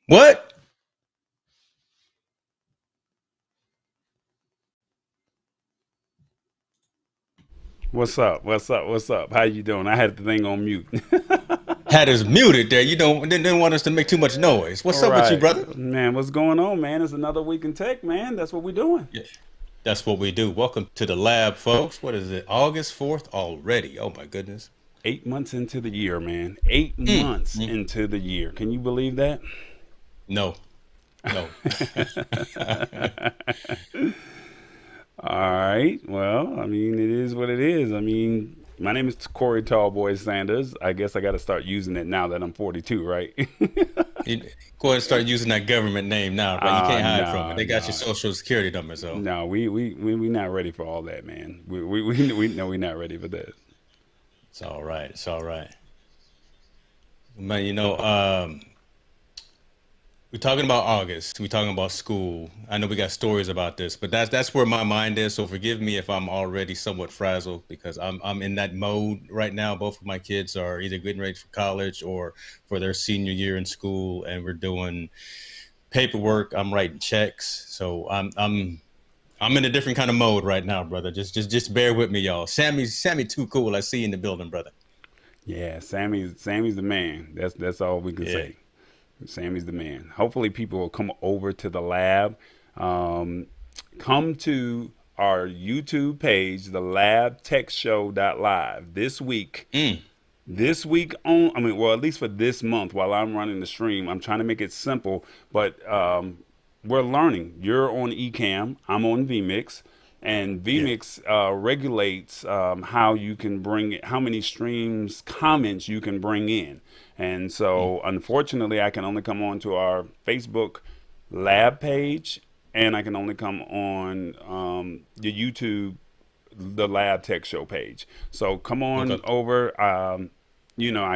What? What's up? What's up? What's up? How you doing? I had the thing on mute. Had us muted there. You don't didn't want us to make too much noise. All What's up with you, right, brother? man. What's going on, man? It's another week in tech, man. That's what we're doing. Yeah, that's what we do. Welcome to the lab, folks. What is it? August 4th already. Oh my goodness. 8 months into the year, man. Eight Mm, months mm. into the year. Can you believe that? No, no. All right. Well, I mean, it is what it is. I mean, my name is Corey Tallboy Sanders. I guess I got to start using it now that I'm 42, right? You, go ahead and start using that government name now, right? You can't hide from it. Nah, They got your nah. social security number, so No, we not ready for all that, man. We know we're not ready for that. it's all right. It's all right. Man, we're talking about August. We're talking about school. I know we got stories about this, but that's where my mind is. So forgive me if I'm already somewhat frazzled because I'm in that mode right now. Both of my kids are either getting ready for college or for their senior year in school, and we're doing paperwork. I'm writing checks, so I'm in a different kind of mode right now, brother. Just bear with me, y'all. Sammy, too cool. I see you in the building, brother. Yeah, Sammy's the man. That's all we can Yeah. say. Sammy's the man. Hopefully, people will come over to the lab. Um, Come to our YouTube page, the Lab Tech Show Live this week. Mm. This week on, I mean, well, at least for this month, while I'm running the stream, I'm trying to make it simple, but we're learning. You're on Ecamm, I'm on vMix, and Yeah. vMix regulates how you can bring it, how many streams, comments you can bring in. And Mm. so, unfortunately, I can only come on to our Facebook lab page, and I can only come on the YouTube, the Lab Tech Show page. So come on Okay. over. I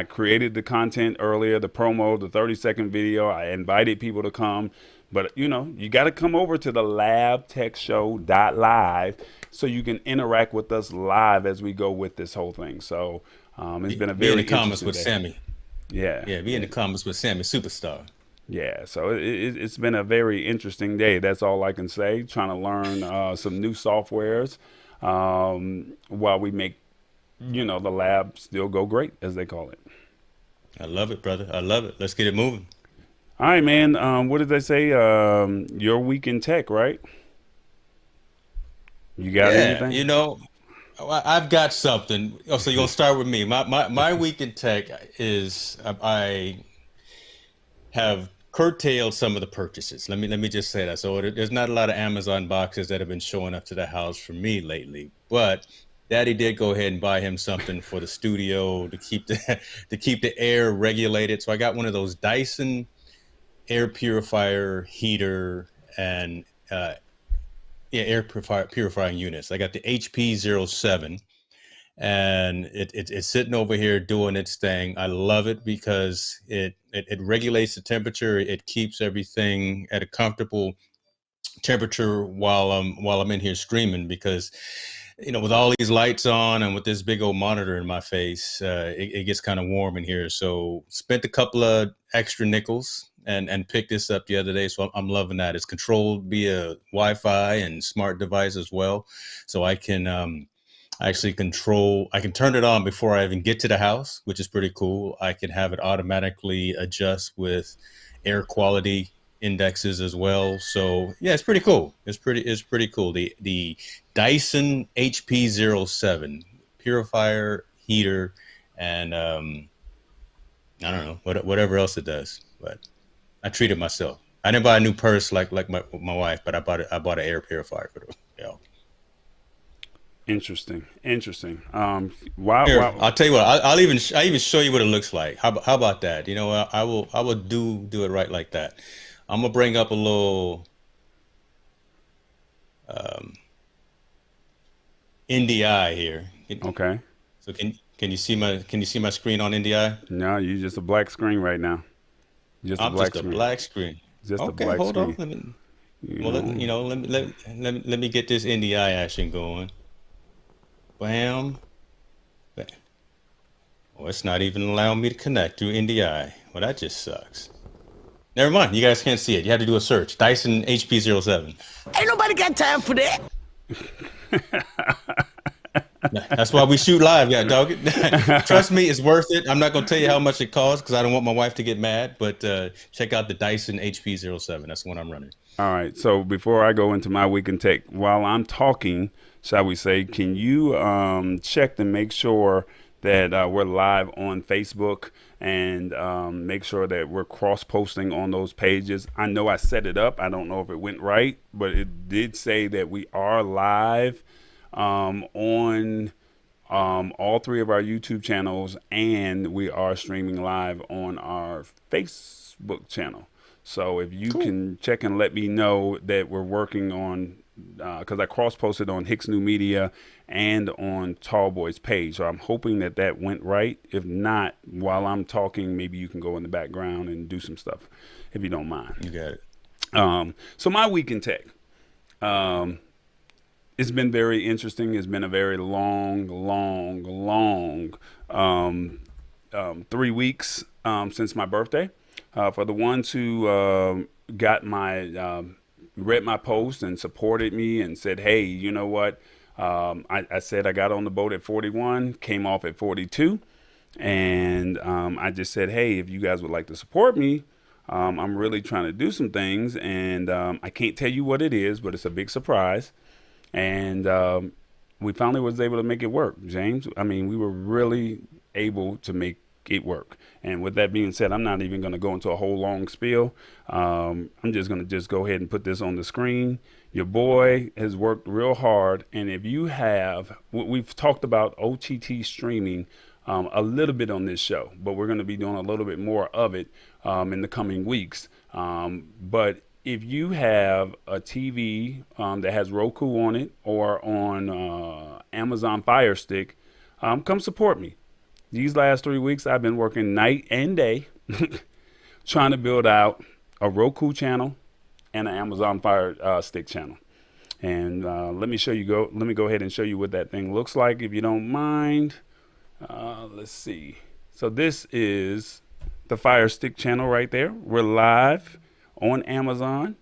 created the content earlier, the promo, the 30-second video. I invited people to come. But, you got to come over to the labtechshow.live so you can interact with us live as we go with this whole thing. So it's been a Be in very the comments interesting with day. Sammy. Yeah. Yeah, be in Yeah. the comments with Sammy Superstar. Yeah, so it's been a very interesting day. That's all I can say. Trying to learn some new softwares while we make, the lab still go great, as they call it. I love it, brother. I love it. Let's get it moving. All right, man. What did they say? Your week in tech, right? You got Yeah, anything? I've got something. Oh, so you're gonna start with me. My week in tech is I have curtailed some of the purchases. Let me just say that. So there's not a lot of Amazon boxes that have been showing up to the house for me lately, but Daddy did go ahead and buy him something for the studio to keep the to keep the air regulated. So I got one of those Dyson air purifier heater and yeah, purifying units. I got the HP 07 and it's sitting over here doing its thing. I love it because it regulates the temperature. It keeps everything at a comfortable temperature while I'm in here streaming because with all these lights on and with this big old monitor in my face, it gets kind of warm in here. So spent a couple of extra nickels and picked this up the other day. So I'm loving that. It's controlled via Wi-Fi and smart device as well, so I can actually control. I can turn it on before I even get to the house, which is pretty cool. I can have it automatically adjust with air quality indexes as well. So yeah, it's pretty cool. It's pretty cool. The Dyson HP 07 purifier heater and I don't know whatever else it does, but I treated myself. I didn't buy a new purse like my wife, but I bought an air purifier for the. Interesting. Interesting. Wow. Here, Wow. I'll tell you what. I even show you what it looks like. How about that? I will do it right like that. I'm gonna bring up a little um, NDI here. Okay. So can you see my screen on NDI? No, you just a black screen right now. Just a I'm black just a screen. black screen. Just a Okay, black hold on. screen. Let me You well let know. you know let me get this NDI action going. Bam. Oh, it's not even allowing me to connect through NDI. Well, that just sucks. Never mind. You guys can't see it. You have to do a search. Dyson HP 07. Ain't nobody got time for that. That's why we shoot live, yeah, dog. Trust me, it's worth it. I'm not gonna tell you how much it costs because I don't want my wife to get mad. But check out the Dyson HP 07. That's the one I'm running. All right. So before I go into my week in tech, while I'm talking, shall we say, can you check to make sure that we're live on Facebook and make sure that we're cross posting on those pages? I know I set it up. I don't know if it went right, but it did say that we are live on all three of our YouTube channels, and we are streaming live on our Facebook channel. So if you Cool. can check and let me know that we're working on, because I cross posted on Hicks New Media and on Tallboy's page. So I'm hoping that that went right. If not, while I'm talking, maybe you can go in the background and do some stuff if you don't mind. You got it. So my week in tech. It's been very interesting. It's been a very long 3 weeks since my birthday. For the ones who got my read my post and supported me and said, "Hey, you know what?" I said I got on the boat at 41, came off at 42, and I just said, "Hey, if you guys would like to support me, I'm really trying to do some things, and I can't tell you what it is, but it's a big surprise." And we finally was able to make it work, James. I mean, we were really able to make it work. And with that being said, I'm not even going to go into a whole long spiel. I'm just going to just go ahead and put this on the screen. Your boy has worked real hard. And if you have, we've talked about OTT streaming a little bit on this show, but we're going to be doing a little bit more of it in the coming weeks. But if you have a TV that has Roku on it or on Amazon Fire Stick, come support me. These last 3 weeks, I've been working night and day trying to build out a Roku channel and an Amazon Fire Stick channel. And let me go ahead and show you what that thing looks like, if you don't mind. Let's see. So this is the Fire Stick channel right there. We're live on Amazon.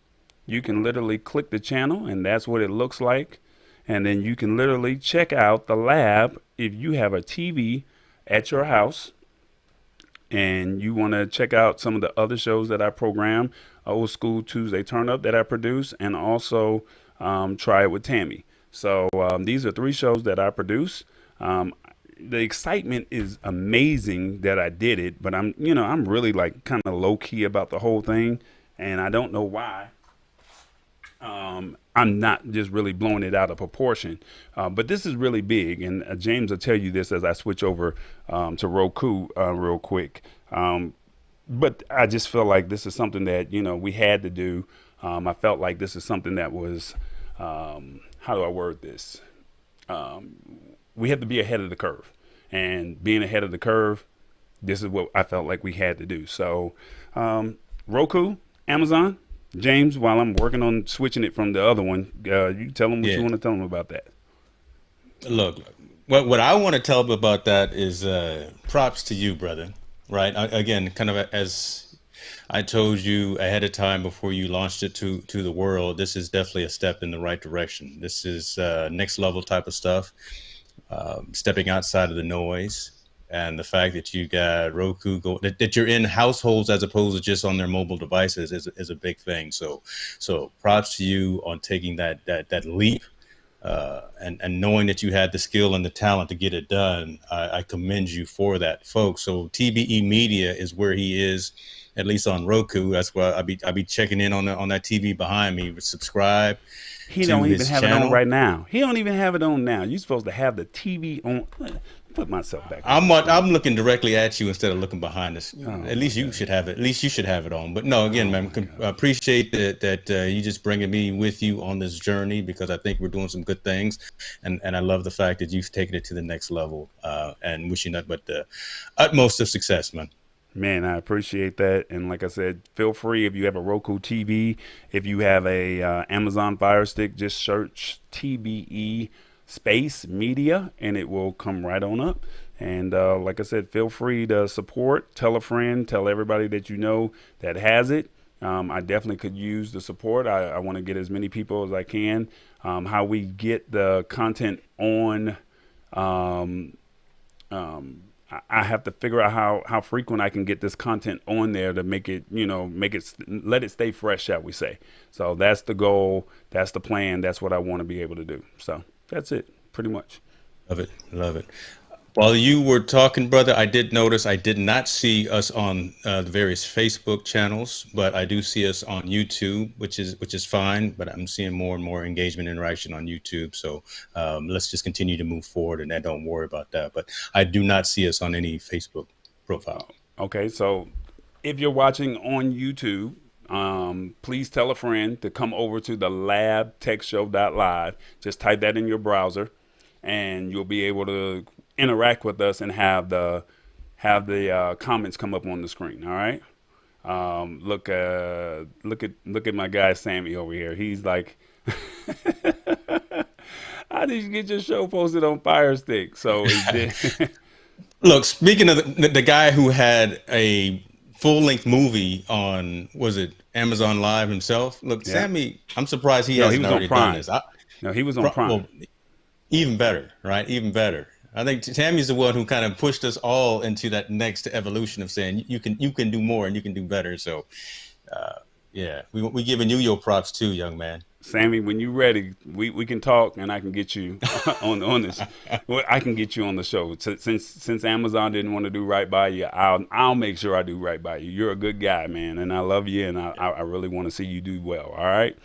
You can literally click the channel, and that's what it looks like. And then you can literally check out the lab if you have a TV at your house and you want to check out some of the other shows that I program, Old School Tuesday Turn Up that I produce, and also Try It with Tammy. So these are 3 shows that I produce. The excitement is amazing that I did it, but I'm really like kind of low key about the whole thing, and I don't know why. I'm not just really blowing it out of proportion, but this is really big, and James will tell you this as I switch over to Roku real quick. But I just feel like this is something that we had to do. I felt like this is something that was how do I word this? We have to be ahead of the curve, and being ahead of the curve, this is what I felt like we had to do. So Roku, Amazon. James, while I'm working on switching it from the other one, you tell them what you Yeah. want to tell them about that. Look, what I want to tell them about that is props to you, brother. Right? Again, kind of as I told you ahead of time before you launched it to the world, this is definitely a step in the right direction. This is next level type of stuff, stepping outside of the noise. And the fact that you got Roku that you're in households as opposed to just on their mobile devices is a big thing. So props to you on taking that leap, and knowing that you had the skill and the talent to get it done. I commend you for that, folks. So TBE Media is where he is, at least on Roku. That's why I be checking in on that TV behind me. Subscribe He to don't even his have it on channel. right now. He don't even have it on now. You're supposed to have the TV on. Put myself back on I'm the screen. I'm looking directly at you instead of looking behind us. Oh At my least you God. should have it. At least you should have it on. But no, again, Oh man, my God. appreciate that you just bringing me with you on this journey because I think we're doing some good things, and I love the fact that you've taken it to the next level. And wishing that, but the utmost of success, man. Man, I appreciate that. And like I said, feel free if you have a Roku TV, if you have a Amazon Fire Stick, just search TBE space media and it will come right on up. And like I said, feel free to support, tell a friend, tell everybody that you know that has it. I definitely could use the support. I want to get as many people as I can. How we get the content on, um, I have to figure out how frequent I can get this content on there to make it, let it stay fresh, shall we say. So that's the goal. That's the plan. That's what I want to be able to do. So that's it, pretty much. Love it. Love it. While you were talking, brother, I did notice I did not see us on the various Facebook channels, but I do see us on YouTube, which is fine. But I'm seeing more and more engagement interaction on YouTube. So let's just continue to move forward, and don't worry about that. But I do not see us on any Facebook profile. Okay, so if you're watching on YouTube, please tell a friend to come over to the labtechshow.live. Just type that in your browser, and you'll be able to interact with us and have the comments come up on the screen. All right. Look at my guy Sammy over here. He's like, how did you get your show posted on Fire Stick? So he did. Look, speaking of the guy who had a full-length movie on, was it Amazon Live himself? Look, Yeah. Sammy, I'm surprised he No, he hasn't was on already done Prime. this. No, he was on Prime. Well, even better, right? Even better. I think Tammy's the one who kind of pushed us all into that next evolution of saying you can do more and you can do better. So, yeah, we giving you your props too, young man. Sammy, when you're ready, we can talk, and I can get you on this. Well, I can get you on the show. Since Amazon didn't want to do right by you, I'll make sure I do right by you. You're a good guy, man, and I love you, and I really want to see you do well. All right.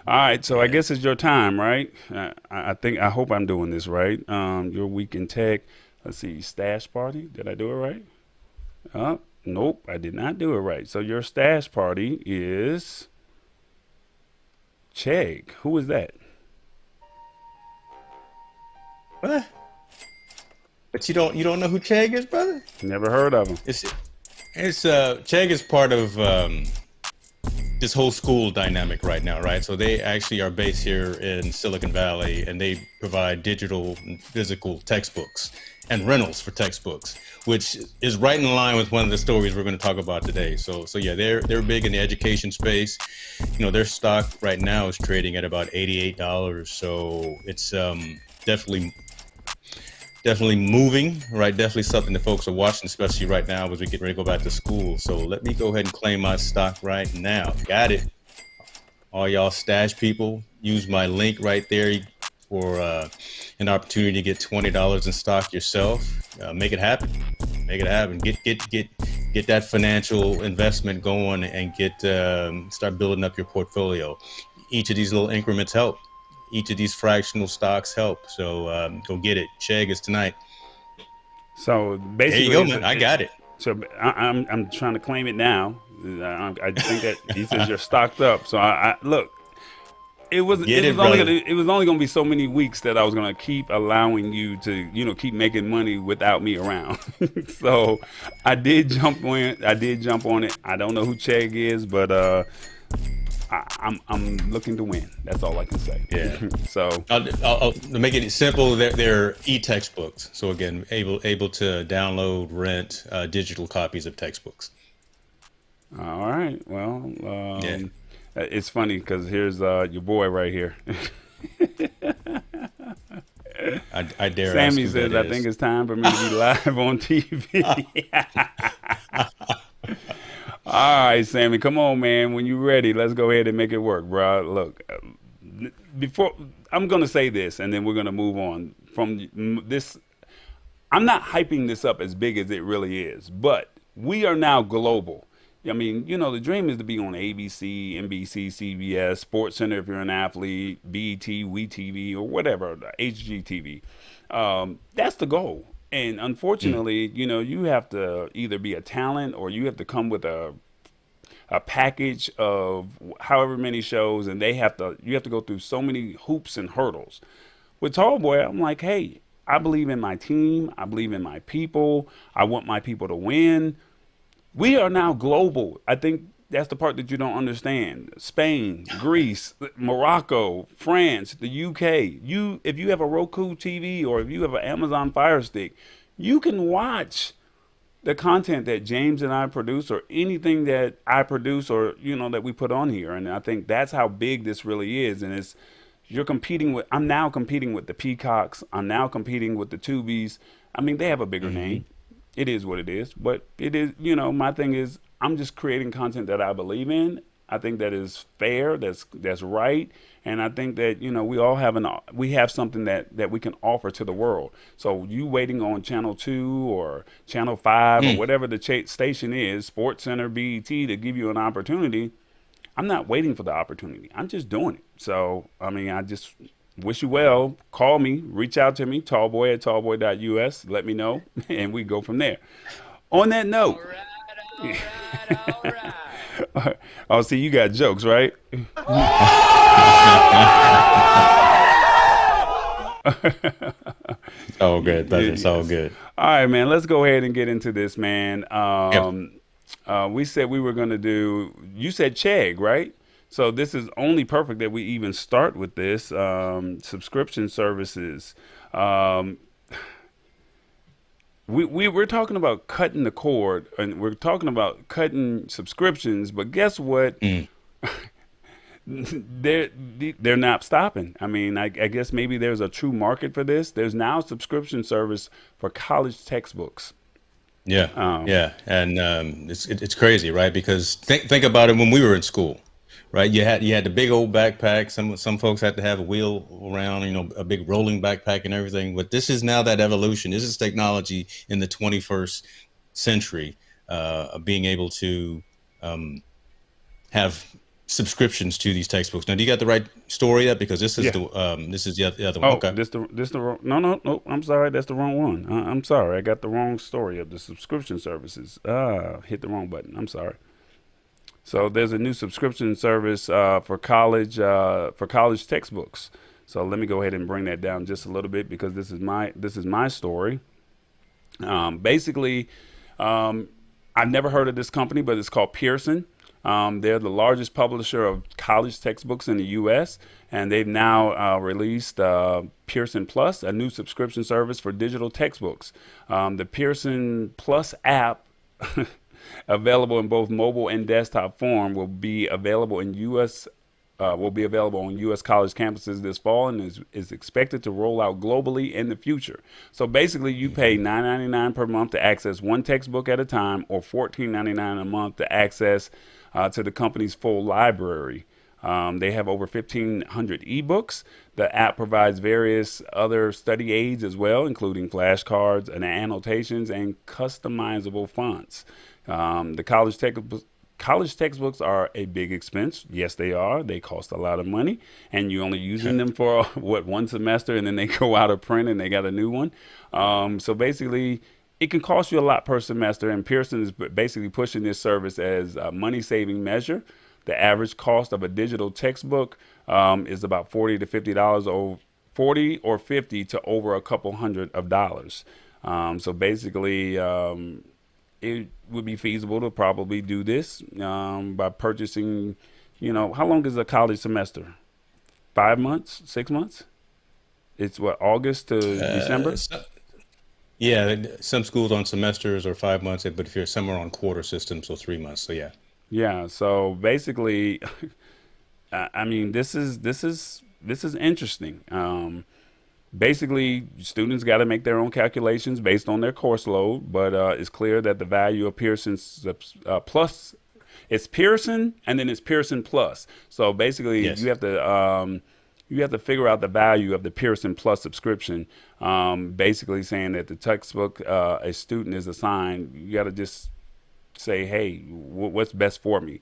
All right, so I guess it's your time, right? I hope I'm doing this right. Your week in tech. Let's see, stash party. Did I do it right? Nope, I did not do it right. So your stash party is Chegg. Who is that? What? But you don't know who Chegg is, brother? Never heard of him. It's Chegg is part of this whole school dynamic right now, right? So they actually are based here in Silicon Valley, and they provide digital and physical textbooks and rentals for textbooks, which is right in line with one of the stories we're going to talk about today. So yeah, they're big in the education space. Their stock right now is trading at about $88. So it's definitely moving, right? Definitely something that folks are watching, especially right now as we get ready to go back to school. So let me go ahead and claim my stock right now. Got it. All y'all stash people, use my link right there for an opportunity to get $20 in stock yourself. Make it happen. Make it happen. Get that financial investment going and start building up your portfolio. Each of these little increments help. Each of these fractional stocks help. So go get it. Chegg is tonight. So basically, there you go, man. I got it. So I'm trying to claim it now. I think that he says you're stocked up. So I look. It was only going to be so many weeks that I was going to keep allowing you to keep making money without me around. So I did jump on it. I don't know who Chegg is, but I'm looking to win. That's all I can say. Yeah. So I'll make it simple. They're e-textbooks. So again, able to download, rent digital copies of textbooks. All right. Well, yeah. It's funny because here's your boy right here. I dare. Sammy says, "I think it's time for me to be live on TV." All right, Sammy, come on, man. When you're ready, let's go ahead and make it work, bro. Look, before I'm gonna say this, and then we're gonna move on from this. I'm not hyping this up as big as it really is, but we are now global. I mean, the dream is to be on ABC, NBC, CBS, Sports Center if you're an athlete, BET, WeTV, or whatever, HGTV. That's the goal. And unfortunately, you have to either be a talent or you have to come with a package of however many shows, and you have to go through so many hoops and hurdles. With Tallboy, I'm like, hey, I believe in my team. I believe in my people. I want my people to win. We are now global. I think that's the part that you don't understand. Spain, Greece, Morocco, France, the UK. If you have a Roku TV or if you have an Amazon Fire Stick, you can watch the content that James and I produce, or anything that I produce, or that we put on here. And I think that's how big this really is. And it's you're competing with. I'm now competing with the Peacocks. I'm now competing with the Tubies. I mean, they have a bigger name. It is what it is. But it is. My thing is, I'm just creating content that I believe in. I think that is fair. That's right. And I think that we have something that we can offer to the world. So you waiting on Channel 2 or Channel 5 or whatever the station is, Sports Center, BET, to give you an opportunity. I'm not waiting for the opportunity. I'm just doing it. So I mean, I just wish you well. Call me, reach out to me, tallboy@tallboy.us. Let me know, and we go from there. On that note. All right. Oh, see, you got jokes, right? Oh, good. That's all good. All right, man. Let's go ahead and get into this, man. We said we were going to do. You said Chegg, right? So this is only perfect that we even start with this subscription services. We're talking about cutting the cord, and we're talking about cutting subscriptions, but guess what? They're not stopping. I mean, I guess maybe there's a true market for this. There's now a subscription service for college textbooks. Yeah, and it's crazy, right? Because think about it when we were in school. Right, you had the big old backpack. Some folks had to have a wheel around, a big rolling backpack and everything. But this is now that evolution. This is technology in the 21st century, of being able to have subscriptions to these textbooks. Now, do you got the right story yet? Because this is the other one. Oh, Okay. this the wrong. No. I'm sorry, that's the wrong one. I'm sorry, I got the wrong story of the subscription services. Hit the wrong button. I'm sorry. So there's a new subscription service for college textbooks. So let me go ahead and bring that down just a little bit, because this is my story. Basically, I've never heard of this company, but it's called Pearson. They're the largest publisher of college textbooks in the U.S., and they've now released Pearson Plus, a new subscription service for digital textbooks. The Pearson Plus app available in both mobile and desktop form will be available on U.S. college campuses this fall, and is expected to roll out globally in the future. So basically, you pay $9.99 per month to access one textbook at a time, or $14.99 a month to access to the company's full library. They have over 1,500 ebooks. The app provides various other study aids as well, including flashcards and annotations and customizable fonts. The college textbooks are a big expense. Yes, they are. They cost a lot of money, and you're only using them for one semester, and then they go out of print and they got a new one. So basically, it can cost you a lot per semester, and Pearson is basically pushing this service as a money-saving measure. The average cost of a digital textbook is about $40 to $50, $40 or $50 to over a couple $100. So basically, it would be feasible to probably do this by purchasing, how long is a college semester? 5 months, 6 months? It's what, August to December? Yeah, some schools on semesters or 5 months, but if you're somewhere on quarter system, so 3 months. So yeah. Yeah. So basically, I mean, this is interesting. Basically, students got to make their own calculations based on their course load, but it's clear that the value of Pearson's Plus, it's Pearson and then it's Pearson Plus. So basically, Yes. you have to figure out the value of the Pearson Plus subscription. Basically, saying that the textbook a student is assigned, you got to just say, hey, what's best for me.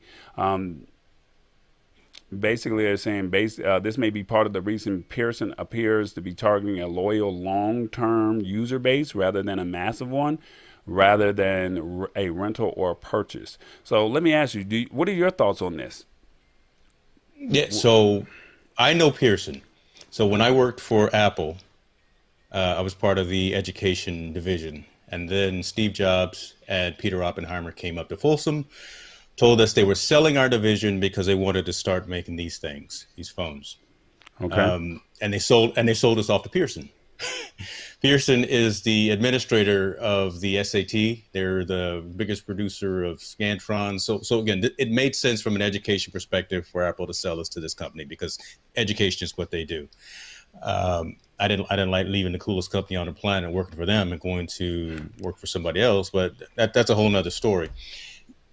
Basically, they're saying this may be part of the reason Pearson appears to be targeting a loyal long-term user base rather than a massive one, rather than a rental or a purchase. So let me ask you, what are your thoughts on this? Yeah, so I know Pearson. So when I worked for Apple, I was part of the education division. And then Steve Jobs and Peter Oppenheimer came up to Folsom, told us they were selling our division because they wanted to start making these things, these phones. Okay. And they sold us off to Pearson. Pearson is the administrator of the SAT. They're the biggest producer of Scantron. So again, it made sense from an education perspective for Apple to sell this to this company because education is what they do. I didn't like leaving the coolest company on the planet and working for them and going to work for somebody else, but that's a whole nother story.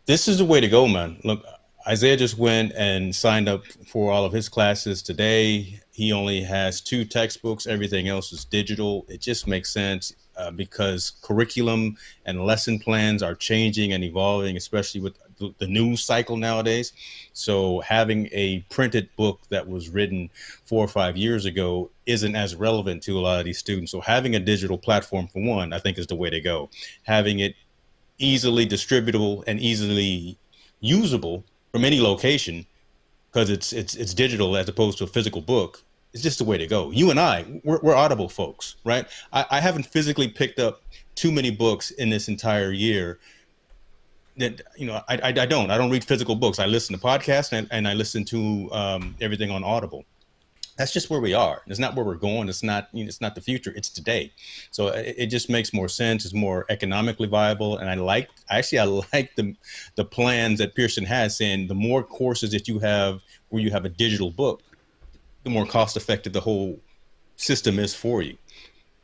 This is the way to go, man. Look, Isaiah just went and signed up for all of his classes today. He only has 2 textbooks. Everything else is digital. It just makes sense because curriculum and lesson plans are changing and evolving, especially with the news cycle nowadays. So having a printed book that was written 4 or 5 years ago isn't as relevant to a lot of these students. So having a digital platform, for one, I think is the way to go. Having it easily distributable and easily usable from any location because it's digital as opposed to a physical book. It's just the way to go. You and we're Audible folks, right? I haven't physically picked up too many books in this entire year. That I don't read physical books. I listen to podcasts and I listen to everything on Audible. That's just where we are. It's not where we're going. It's not the future. It's today. So it just makes more sense. It's more economically viable. And I like the plans that Pearson has, saying the more courses that you have where you have a digital book, the more cost effective the whole system is for you.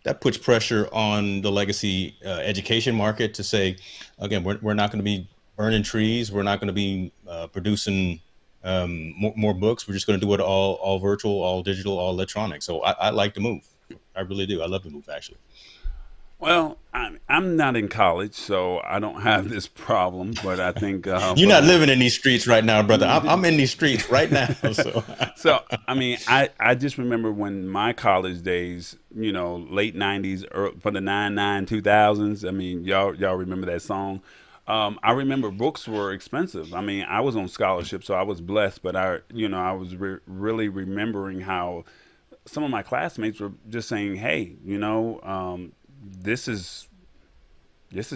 That puts pressure on the legacy education market to say, again, we're not going to be burning trees. We're not going to be producing more books. We're just going to do it all virtual, all digital, all electronic. So I like the move. I really do. I love the move, actually. Well, I'm not in college, so I don't have this problem. But I think You're not living in these streets right now, brother. I'm in these streets right now. So, so I mean, I just remember when my college days, late '90s, for the 99 2000s. I mean, y'all remember that song? I remember books were expensive. I mean, I was on scholarship, so I was blessed. But I was really remembering how some of my classmates were just saying, "Hey, this is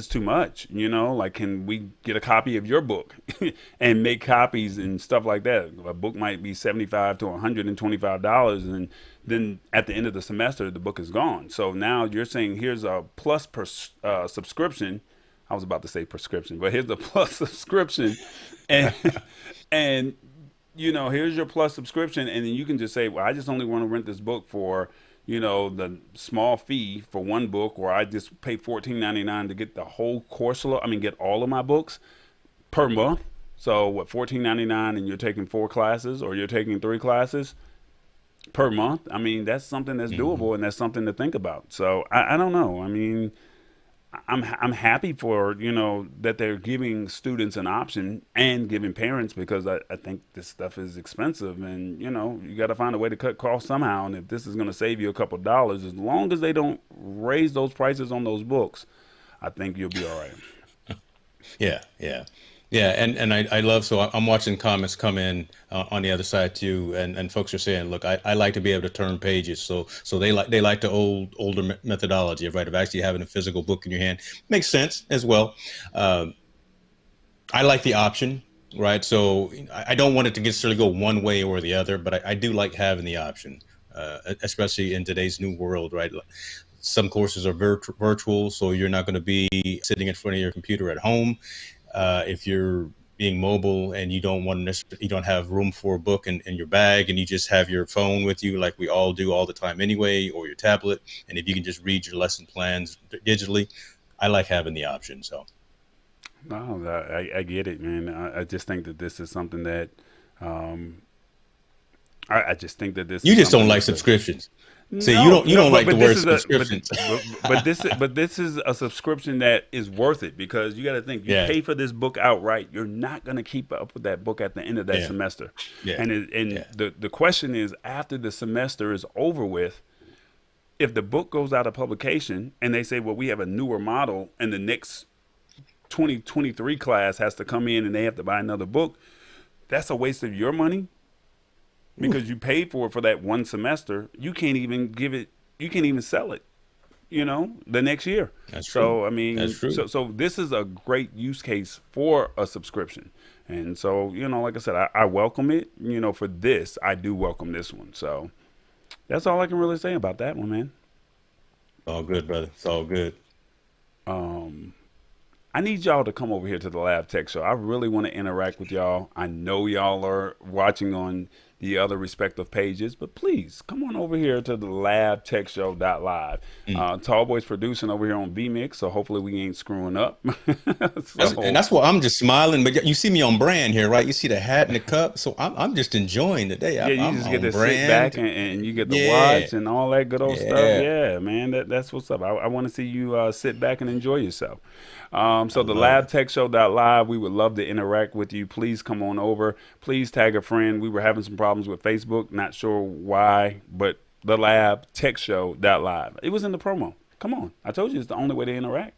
too much, like, can we get a copy of your book?" And make copies and stuff like that. A book might be $75 to $125, and then at the end of the semester the book is gone. So now you're saying here's a plus subscription. I was about to say prescription, but here's a plus subscription, and and here's your plus subscription, and then you can just say, well, I just only want to rent this book for the small fee for one book, or I just pay $14.99 to get the whole course. Get all of my books per month. So what, $14.99, and you're taking 4 classes, or you're taking 3 classes per month. I mean, that's something that's doable, and that's something to think about. So I don't know. I mean, I'm happy for that they're giving students an option and giving parents, because I think this stuff is expensive, and you got to find a way to cut costs somehow. And if this is going to save you a couple of dollars, as long as they don't raise those prices on those books, I think you'll be all right. Yeah, and I love, so I'm watching comments come in on the other side too, and folks are saying, look, I like to be able to turn pages, so they like the older methodology, right, of actually having a physical book in your hand. Makes sense as well. I like the option, right? So I don't want it to necessarily go one way or the other, but I do like having the option, especially in today's new world, right? Some courses are virtual, so you're not going to be sitting in front of your computer at home. If you're being mobile and you don't have room for a book in your bag, and you just have your phone with you, like we all do all the time anyway, or your tablet, and if you can just read your lesson plans digitally, I like having the option. So, no, I get it, man. I just think that this is something that I just think that this. You is just don't like that, subscriptions. See, no, you don't like the word subscriptions. subscriptions. But this is a subscription that is worth it, because you got to think, you pay for this book outright. You're not going to keep up with that book at the end of that semester. Yeah. And the question is, after the semester is over with, if the book goes out of publication and they say, well, we have a newer model, and the next 2023 class has to come in and they have to buy another book, that's a waste of your money. Because you paid for it for that one semester. You can't even sell it, the next year. That's true. So, I mean, that's true. So this is a great use case for a subscription. And so, like I said, I welcome it. For this, I do welcome this one. So that's all I can really say about that one, man. All good, brother. It's all good. Um, I need y'all to come over here to the Lab Tech Show. I really want to interact with y'all. I know y'all are watching on the other respective pages, but please come on over here to the Lab Tech Show live. Mm. Tallboy's producing over here on VMix, so hopefully we ain't screwing up. And So that's why I'm just smiling. But you see me on brand here, right? You see the hat and the cup. So I'm just enjoying the day. yeah, you I'm just get on to sit back brand. and you get to Yeah. watch and all that good old stuff. Yeah. Yeah, man, that's what's up. I want to see you sit back and enjoy yourself. I So the love it. labtechshow.live, we would love to interact with you. Please come on over. Please tag a friend. We were having some problems with Facebook. Not sure why, but the labtechshow.live. It was in the promo. Come on. I told you it's the only way to interact.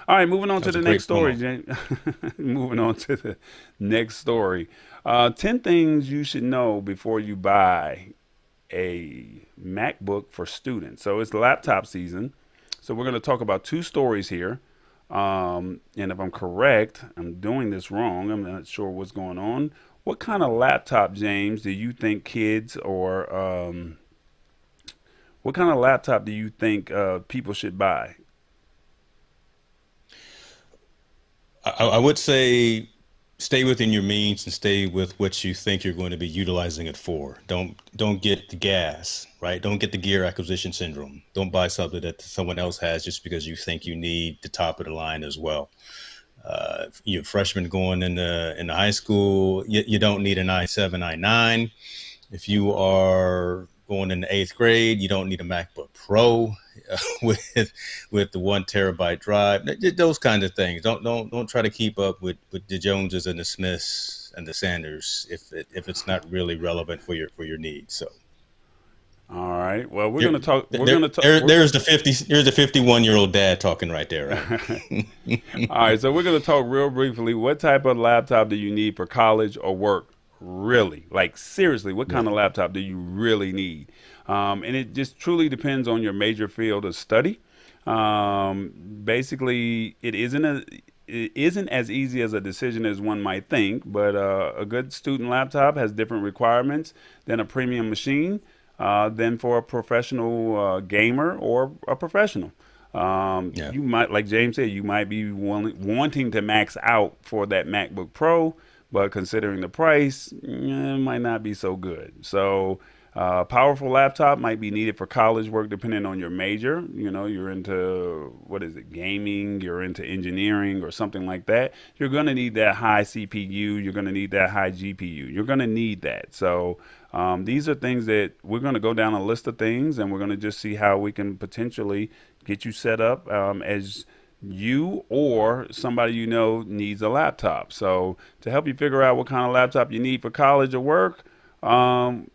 All right, moving on That to was a the next great story, promo. James. Moving on to the next story. 10 things you should know before you buy a MacBook for students. So it's laptop season. So we're going to talk about two stories here. And if I'm correct, I'm doing this wrong. I'm not sure what's going on. What kind of laptop, James, do you think kids or what kind of laptop do you think people should buy? I would say stay within your means and stay with what you think you're going to be utilizing it for. Don't get the gas, right? Don't get the gear acquisition syndrome. Don't buy something that someone else has just because you think you need the top of the line as well. You're a freshman going into high school, you don't need an i7, i9. If you are going into eighth grade, you don't need a MacBook Pro with the 1 terabyte drive. Those kind of things. Don't try to keep up with the Joneses and the Smiths and the Sanders if it's not really relevant for your needs. So All right. Well, we're there, going to talk. We're there, going to talk. there there's the 51-year-old dad talking right there, right? All right. So we're going to talk real briefly. What type of laptop do you need for college or work? Really? Like, seriously, what kind of Right. laptop do you really need? And it just truly depends on your major field of study. Basically, it isn't as easy as a decision as one might think, but a good student laptop has different requirements than a premium machine, than for a professional gamer or a professional. Yeah. You might, like James said, you might be wanting to max out for that MacBook Pro, but considering the price, it might not be so good. So, powerful laptop might be needed for college work, depending on your major. You know, you're into what is it, gaming? You're into engineering or something like that. You're going to need that high CPU. You're going to need that high GPU. You're going to need that. So, these are things that we're going to go down a list of things, and we're going to just see how we can potentially get you set up as you or somebody you know needs a laptop. So to help you figure out what kind of laptop you need for college or work, um,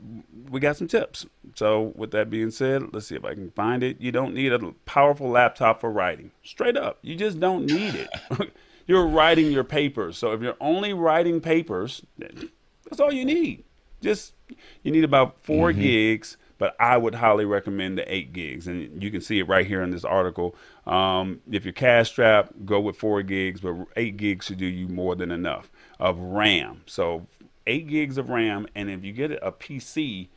we got some tips. So with that being said, let's see if I can find it. You don't need a powerful laptop for writing. Straight up, you just don't need it. You're writing your papers. So if you're only writing papers, that's all you need. Just you need about 4 gigs, but I would highly recommend the 8 gigs, and you can see it right here in this article. If you're cash strapped, go with 4 gigs, but 8 gigs should do you more than enough of RAM. So 8 gigs of RAM, and if you get a PC,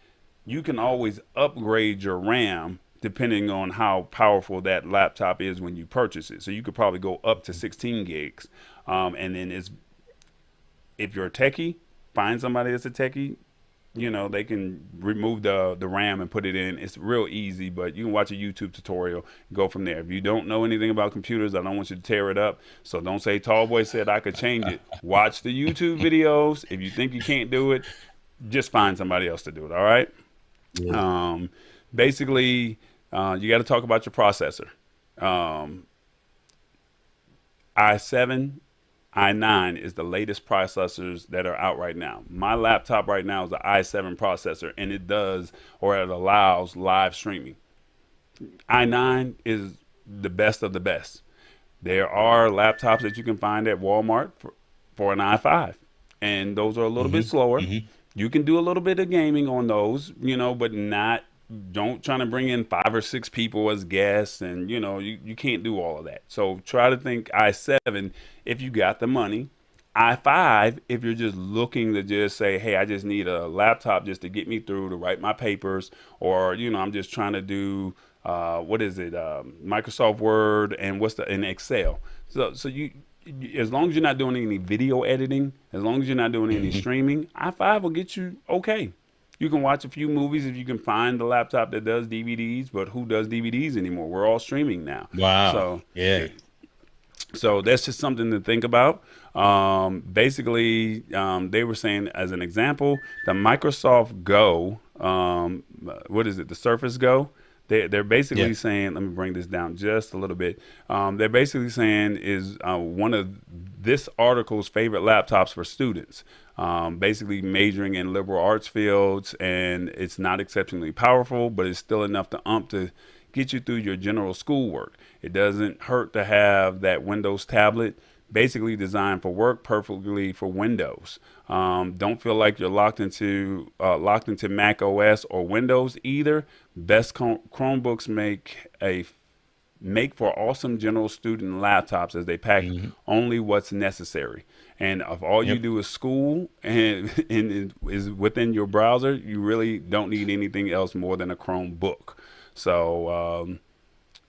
you can always upgrade your RAM depending on how powerful that laptop is when you purchase it. So you could probably go up to 16 gigs, and then if you're a techie, find somebody that's a techie. You know, they can remove the RAM and put it in. It's real easy, but you can watch a YouTube tutorial, go from there. If you don't know anything about computers, I don't want you to tear it up. So don't say Tallboy said I could change it. Watch the YouTube videos. If you think you can't do it, just find somebody else to do it. All right. Yeah. Um, Basically, you got to talk about your processor. Um, i7, i9 is the latest processors that are out right now. My laptop right now is an i7 processor, and it does, or it allows, live streaming. i9 is the best of the best. There are laptops that you can find at Walmart for an i5, and those are a little bit slower. You can do a little bit of gaming on those, you know, but not, don't try to bring in 5 or 6 people as guests, and you can't do all of that. So try to think i7 if you got the money, i5 if you're just looking to just say, hey, I just need a laptop just to get me through to write my papers, or I'm just trying to do what is it? Microsoft Word and and Excel. So as long as you're not doing any video editing, as long as you're not doing any streaming, i5 will get you okay. You can watch a few movies if you can find the laptop that does DVDs, but who does DVDs anymore? We're all streaming now. Wow. So Yeah. so that's just something to think about. Basically, they were saying, as an example, the Microsoft Go, what is it, the Surface Go? They're basically Yeah. saying, let me bring this down just a little bit. They're basically saying is one of this article's favorite laptops for students, basically majoring in liberal arts fields, and it's not exceptionally powerful, but it's still enough to get you through your general schoolwork. It doesn't hurt to have that Windows tablet, basically designed for work, perfectly for Windows. Don't feel like you're locked into Mac OS or Windows either. Best Chromebooks make for awesome general student laptops, as they pack only what's necessary. And if all you Yep. do is school and it is within your browser, you really don't need anything else more than a Chromebook. So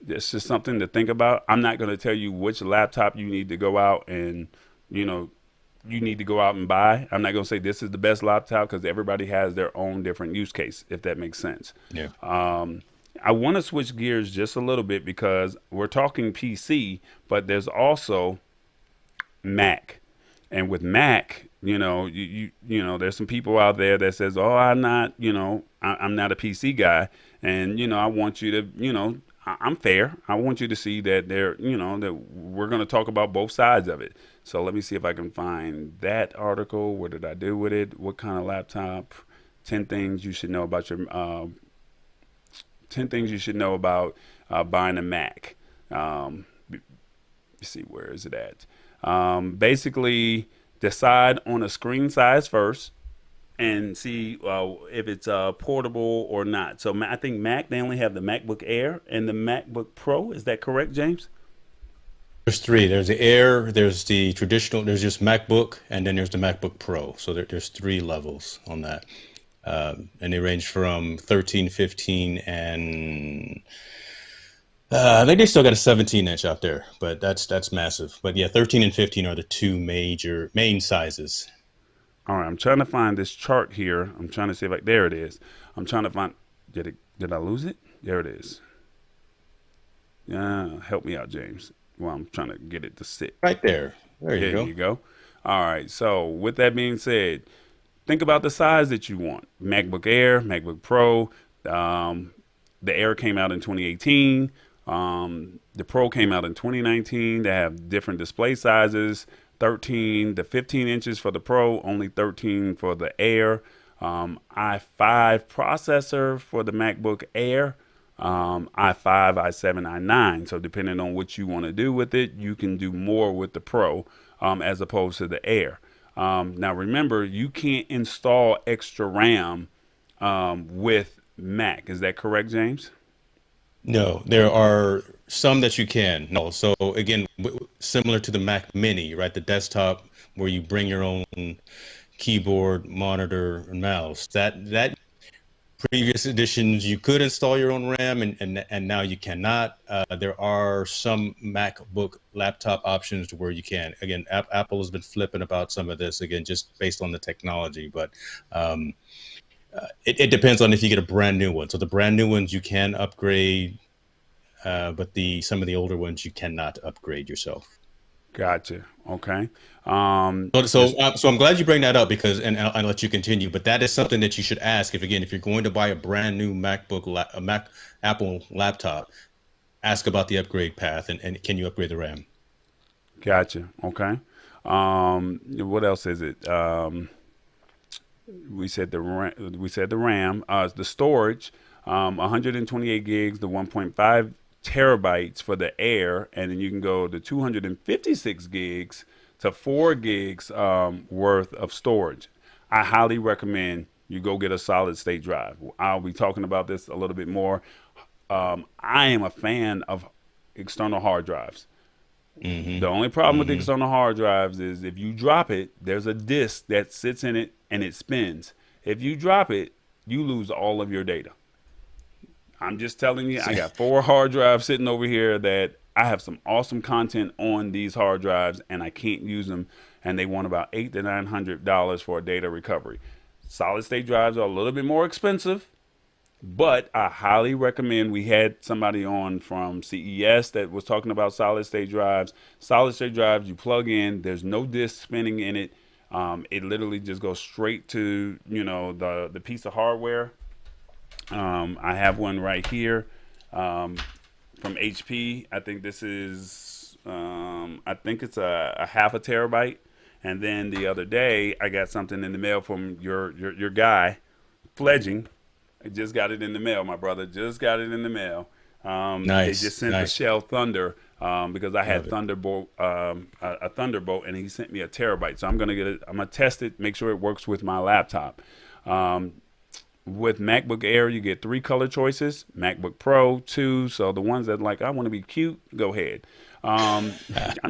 it's just something to think about. I'm not going to tell you which laptop you need to go out and, you need to go out and buy. I'm not going to say this is the best laptop, because everybody has their own different use case, if that makes sense. Yeah. I want to switch gears just a little bit, because we're talking PC, but there's also Mac. And with Mac, there's some people out there that says, "Oh, I'm not, I'm not a PC guy," and I want you to, I'm fair. I want you to see that that we're going to talk about both sides of it. So let me see if I can find that article. What did I do with it? What kind of laptop? 10 things you should know about your 10 things you should know about buying a Mac. Let's see, where is it at? Basically, decide on a screen size first and see if it's portable or not. So I think Mac, they only have the MacBook Air and the MacBook Pro. Is that correct, James? There's three. There's the Air, there's the traditional, there's just MacBook, and then there's the MacBook Pro. So there's three levels on that. And they range from 13, 15, and I think they still got a 17-inch out there, but that's massive. But yeah, 13 and 15 are the two main sizes. All right, I'm trying to find this chart here. I'm trying to see if there it is. I'm trying to find, did I lose it? There it is. Yeah, help me out, James. Well, I'm trying to get it to sit. Right there. There you There go. you go. All right. So with that being said, think about the size that you want. MacBook Air, MacBook Pro. The Air came out in 2018. The Pro came out in 2019. They have different display sizes, 13 to 15 inches for the Pro, only 13 for the Air. i5 processor for the MacBook Air. i5, i7, i9. So depending on what you want to do with it, you can do more with the Pro as opposed to the Air. Now remember, you can't install extra RAM with Mac. Is that correct, James? No, there are some that you can. No, so again, similar to the Mac Mini, right? The desktop where you bring your own keyboard, monitor, and mouse. That previous editions you could install your own RAM, and now you cannot. There are some MacBook laptop options where you can. Again, Apple has been flipping about some of this, again, just based on the technology, but it depends on if you get a brand new one. So the brand new ones you can upgrade, but some of the older ones you cannot upgrade yourself. Gotcha. Okay. So I'm glad you bring that up, because, and I'll let you continue, but that is something that you should ask if you're going to buy a brand new Apple laptop, ask about the upgrade path and can you upgrade the RAM? Gotcha. Okay. What else is it? We said the RAM. The storage, 128 gigs, the 1.5 terabytes for the Air, and then you can go to 256 gigs to 4 gigs worth of storage. I highly recommend you go get a solid state drive. I'll be talking about this a little bit more. I am a fan of external hard drives. The only problem with the external hard drives is if you drop it, there's a disk that sits in it and it spins. If you drop it, you lose all of your data. I'm just telling you, I got 4 hard drives sitting over here that I have some awesome content on these hard drives, and I can't use them. And they want about $800 to $900 for a data recovery. Solid state drives are a little bit more expensive, but I highly recommend. We had somebody on from CES that was talking about solid state drives. Solid state drives, you plug in. There's no disk spinning in it. It literally just goes straight to the piece of hardware. I have one right here from HP. I think this is I think it's a half a terabyte. And then the other day, I got something in the mail from your guy, Fledging. I just got it in the mail. My brother just got it in the mail. They Nice, just sent the nice. Shell Thunder because I had Love it. Thunderbolt, a Thunderbolt, and he sent me a terabyte. So I'm gonna get it. I'm gonna test it, make sure it works with my laptop. With MacBook Air, you get 3 color choices. MacBook Pro, 2. So the ones that like, I want to be cute, go ahead. I'm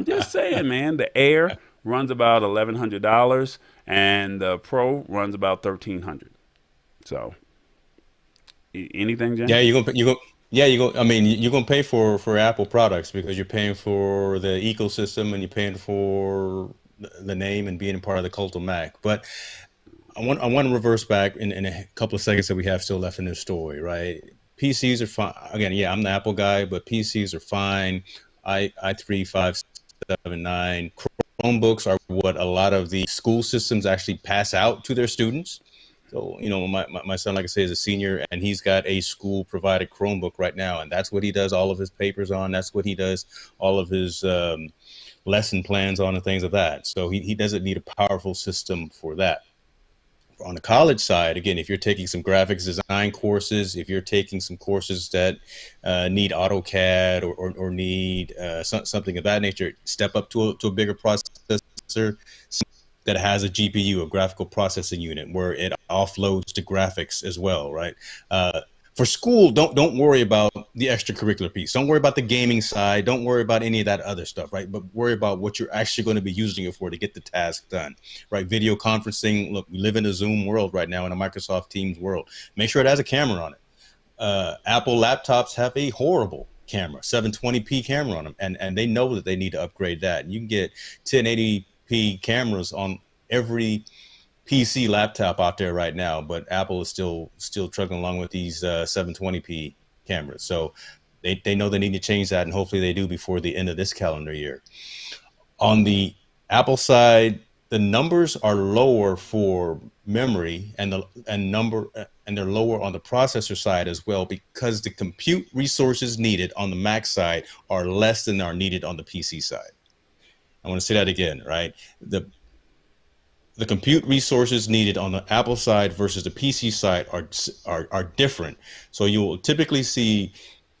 just saying, man. The Air runs about $1,100, and the Pro runs about $1,300. So, anything, Yeah, James? I mean, you're gonna pay for Apple products because you're paying for the ecosystem and you're paying for the name and being a part of the cult of Mac. But I want to reverse back in a couple of seconds that we have still left in this story, right? PCs are fine. Again, yeah, I'm the Apple guy, but PCs are fine. i3 579 Chromebooks are what a lot of the school systems actually pass out to their students. So, my son, like I say, is a senior, and he's got a school provided Chromebook right now, and that's what he does all of his papers on. That's what he does all of his lesson plans on and things of that. So he doesn't need a powerful system for that. On the college side, again, if you're taking some graphics design courses, if you're taking some courses that need AutoCAD or need something of that nature, step up to a bigger processor that has a GPU, a graphical processing unit, where it offloads to graphics as well, right? For school, don't worry about the extracurricular piece. Don't worry about the gaming side. Don't worry about any of that other stuff, right? But worry about what you're actually going to be using it for to get the task done, right? Video conferencing. Look, we live in a Zoom world right now, in a Microsoft Teams world. Make sure it has a camera on it. Apple laptops have a horrible camera, 720p camera on them, and they know that they need to upgrade that. You can get 1080p cameras on every PC laptop out there right now, but Apple is still trucking along with these 720p cameras. So they know they need to change that, and hopefully they do before the end of this calendar year. On the Apple side, the numbers are lower for memory and they're lower on the processor side as well, because the compute resources needed on the Mac side are less than are needed on the PC side. I want to say that again, right? The compute resources needed on the Apple side versus the PC side are different. So you will typically see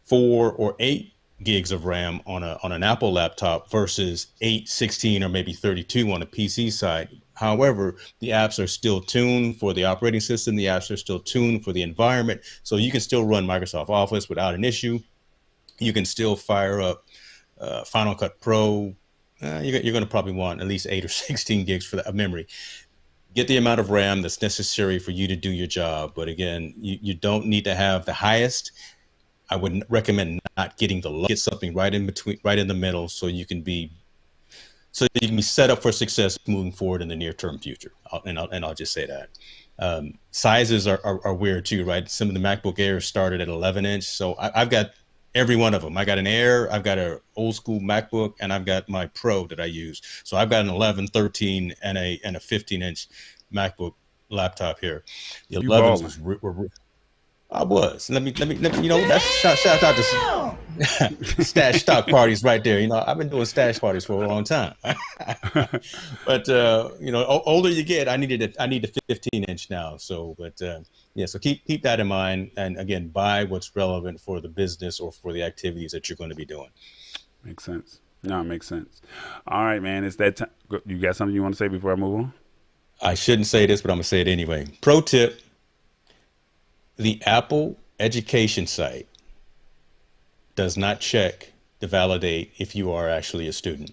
4 or 8 gigs of RAM on an Apple laptop versus 8, 16, or maybe 32 on the PC side. However, the apps are still tuned for the operating system. The apps are still tuned for the environment. So you can still run Microsoft Office without an issue. You can still fire up Final Cut Pro. You're going to probably want at least 8 or 16 gigs for that memory. Get the amount of RAM that's necessary for you to do your job. But again, you don't need to have the highest. I would recommend not getting the low. Get something right in between, right in the middle, so you can be set up for success moving forward in the near term future. I'll just say that. Sizes are weird too, right? Some of the MacBook Airs started at 11 inch. So I've got every one of them. I got an Air, I've got an old school MacBook, and I've got my Pro that I use. So I've got an 11, 13, and a 15 inch MacBook laptop here. The You 11s balling. were I was. Let me, that's shout out to stash stock parties right there. I've been doing stash parties for a long time. But older you get, I need a 15 inch now. So, but yeah, so keep that in mind, and again, buy what's relevant for the business or for the activities that you're going to be doing. Makes sense. No, it makes sense. All right, man. It's that time. You got something you want to say before I move on? I shouldn't say this, but I'm gonna say it anyway. Pro tip: the Apple education site does not check to validate if you are actually a student.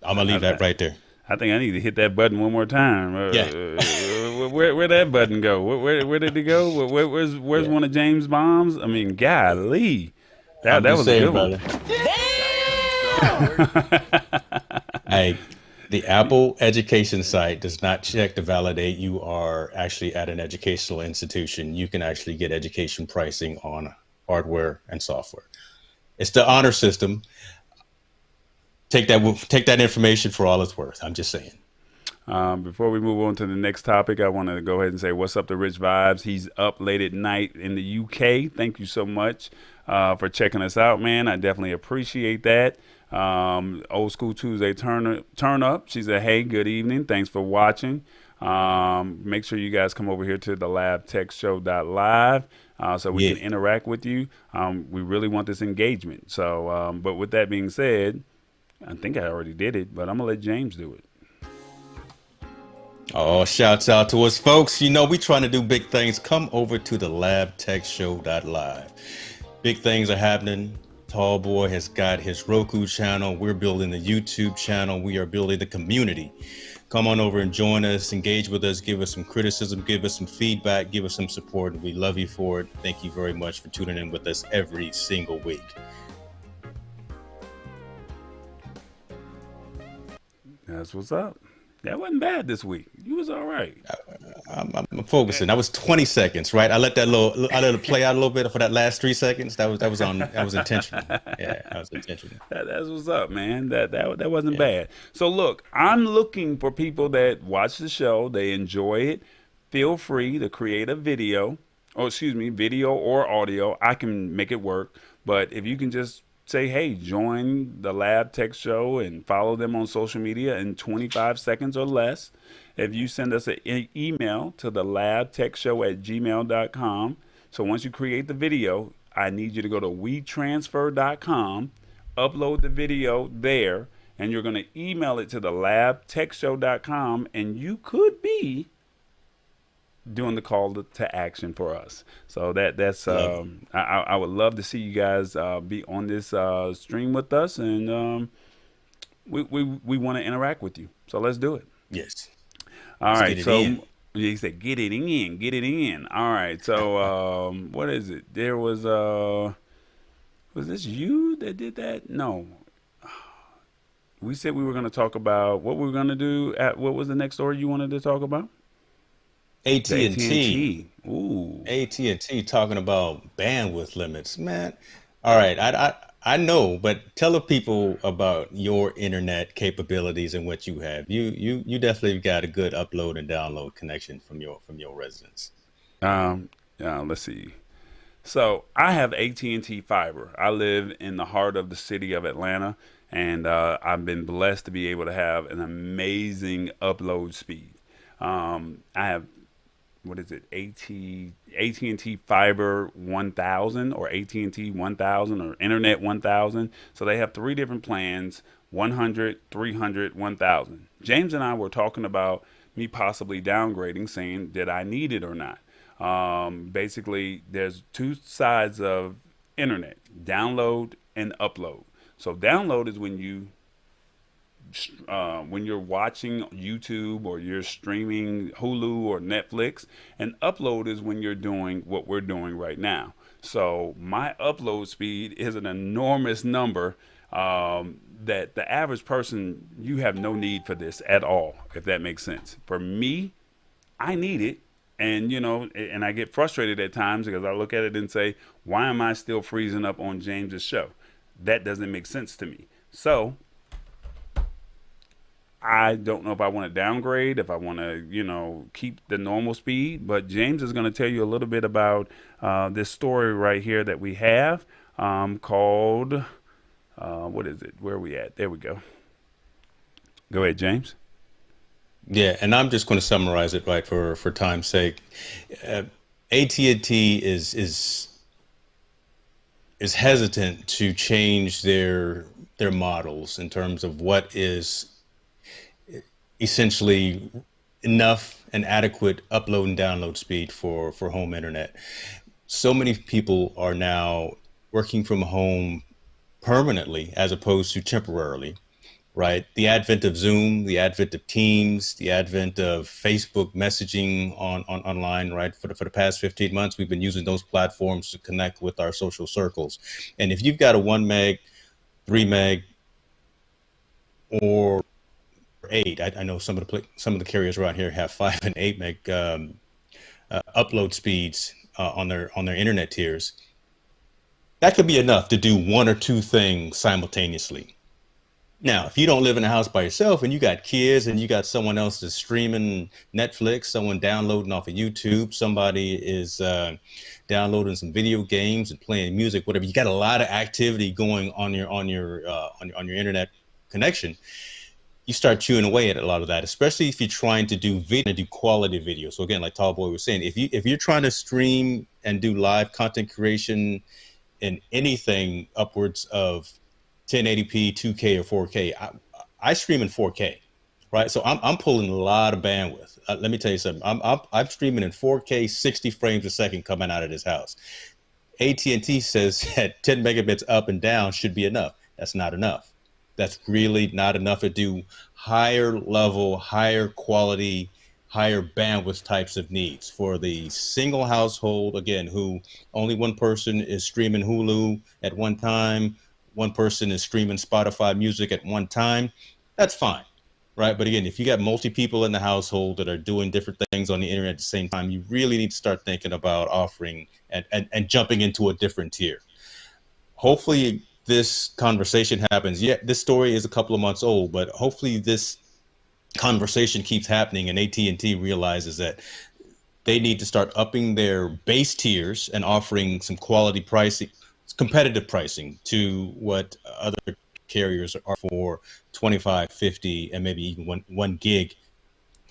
I'm gonna I, leave that I, right there. I think I need to hit that button one more time. Yeah. Where that button go? Where did it go? Where's Yeah. one of James' bombs? I mean, golly, I'm that just was a saying, good one. brother. Damn! I the Apple education site does not check to validate you are actually at an educational institution. You can actually get education pricing on hardware and software. It's the honor system. Take that information for all it's worth. I'm just saying. Before we move on to the next topic, I want to go ahead and say what's up to Rich Vibes. He's up late at night in the UK. Thank you so much for checking us out, man. I definitely appreciate that. Old School Tuesday turn up. She said, "Hey, good evening. Thanks for watching. Make sure you guys come over here to the labtechshow.live so we Yeah. can interact with you. We really want this engagement. So, but with that being said, I think I already did it, but I'm gonna let James do it. Oh, shouts out to us, folks. You know, we trying to do big things. Come over to the labtechshow.live. Big things are happening. Tall Boy has got his Roku channel. We're building the YouTube channel. We are building the community. Come on over and join us, engage with us, give us some criticism, give us some feedback, give us some support. We love you for it. Thank you very much for tuning in with us every single week. That's what's up. That wasn't bad this week. You was all right. I'm focusing. That was 20 seconds, right? I let it play out a little bit for that last 3 seconds. That was intentional. Yeah, that was intentional. That's what's up, man. That wasn't bad. So look, I'm looking for people that watch the show, they enjoy it. Feel free to create a video, or excuse me, video or audio. I can make it work. But if you can just say, hey, join the Lab Tech Show and follow them on social media in 25 seconds or less. If you send us an email to the labtechshow@gmail.com. So once you create the video, I need you to go to wetransfer.com, upload the video there, and you're going to email it to the labtechshow.com, and you could be doing the call to action for us. So that's I would love to see you guys be on this stream with us, and we want to interact with you. So let's do it. Yes. All Let's right. get it So in. he said, "Get it in, get it in." All right. So what is it? There was this you that did that? No. We said we were going to talk about what we were going to do. What was the next story you wanted to talk about? The AT&T. AT&T. Ooh. AT&T talking about bandwidth limits, man. All right, I know, but tell the people about your internet capabilities and what you have. You definitely got a good upload and download connection from your residence. Let's see. So I have AT&T fiber. I live in the heart of the city of Atlanta, and I've been blessed to be able to have an amazing upload speed. I have, what is it, AT&T Fiber 1000 or AT&T 1000 or Internet 1000. So they have three different plans: 100, 300, 1000. James and I were talking about me possibly downgrading, saying did I need it or not. Basically, there's two sides of internet: download and upload. So download is when you're watching YouTube or you're streaming Hulu or Netflix, and upload is when you're doing what we're doing right now. So my upload speed is an enormous number that the average person, you have no need for this at all, if that makes sense. For me, I need it. And, and I get frustrated at times because I look at it and say, why am I still freezing up on James's show? That doesn't make sense to me. So I don't know if I want to downgrade, if I want to, keep the normal speed. But James is going to tell you a little bit about this story right here that we have called, what is it? Where are we at? There we go. Go ahead, James. Yeah, and I'm just going to summarize it right for time's sake. AT&T is hesitant to change their models in terms of what is essentially enough and adequate upload and download speed for home internet. So many people are now working from home permanently as opposed to temporarily. right? The advent of Zoom, the advent of Teams, the advent of Facebook messaging online, right? For the past 15 months, we've been using those platforms to connect with our social circles. And if you've got a 1 meg, 3 meg, or 8, I know some of the carriers around here have 5 and 8 meg upload speeds on their internet tiers. That could be enough to do one or two things simultaneously. Now, if you don't live in a house by yourself and you got kids and you got someone else that's streaming Netflix, someone downloading off of YouTube, somebody is downloading some video games and playing music, whatever, you got a lot of activity going on your internet connection. You start chewing away at a lot of that, especially if you're trying to do video, do quality video. So again, like Tall Boy was saying, if you're trying to stream and do live content creation in anything upwards of 1080p, 2K, or 4K. I stream in 4K, right? So I'm pulling a lot of bandwidth. Let me tell you something. I'm streaming in 4K, 60 frames a second coming out of this house. AT&T says that 10 megabits up and down should be enough. That's not enough. That's really not enough to do higher level, higher quality, higher bandwidth types of needs for the single household, again, who only one person is streaming Hulu at one time, one person is streaming Spotify music at one time. That's fine, right? But again, if you got multi people in the household that are doing different things on the internet at the same time, you really need to start thinking about offering and jumping into a different tier. Hopefully this conversation happens. Yeah, this story is a couple of months old, but hopefully this conversation keeps happening and AT&T realizes that they need to start upping their base tiers and offering some quality pricing, competitive pricing to what other carriers are for 25, 50, and maybe even one gig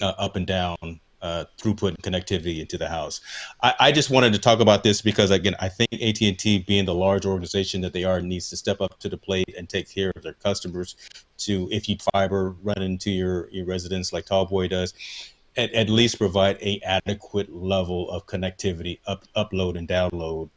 up and down throughput and connectivity into the house. I just wanted to talk about this because, again, I think AT&T, being the large organization that they are, needs to step up to the plate and take care of their customers. To, if you fiber run into your residence like Tallboy does, at least provide a adequate level of connectivity, upload and download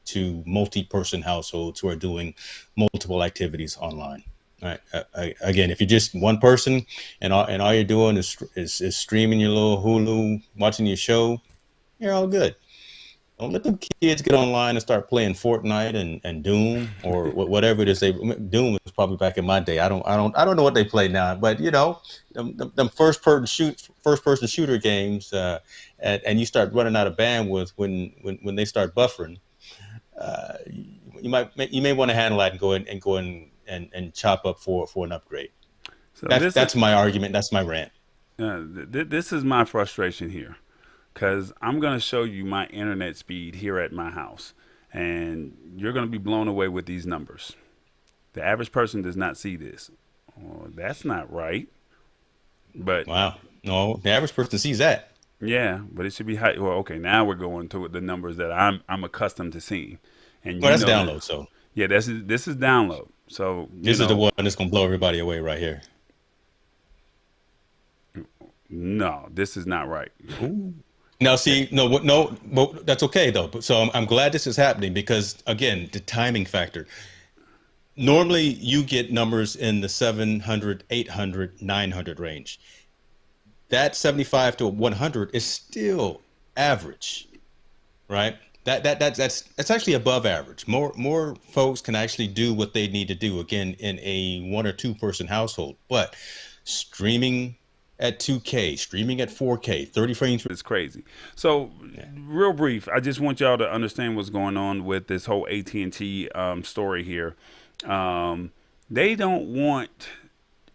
to multi-person households who are doing multiple activities online. All right. Again, if you're just one person and all you're doing is streaming your little Hulu, watching your show, you're all good. Don't let them kids get online and start playing Fortnite and Doom or whatever it is. Doom was probably back in my day. I don't know what they play now, but them first person shooter games, and you start running out of bandwidth when they start buffering. You may want to handle that and go in and chop up for an upgrade. So that's my argument. That's my rant. This is my frustration here, because I'm going to show you my internet speed here at my house, and you're going to be blown away with these numbers. The average person does not see this. Oh, that's not right. But wow, no, the average person sees that. Yeah, but it should be high. Well, okay, now we're going to the numbers that I'm accustomed to seeing. And well, that's download. So yeah, this is download. So this is the one that's gonna blow everybody away right here. No, this is not right. Ooh. Now, see, no, that's okay though. But so I'm glad this is happening because, again, the timing factor. Normally, you get numbers in the 700, 800, 900 range. That 75 to 100 is still average, right? That's actually above average. More folks can actually do what they need to do, again, in a 1 or 2 person household. But streaming at 2K, streaming at 4K, 30 frames. It's crazy. So, real brief, I just want y'all to understand what's going on with this whole AT&T story here. They don't want,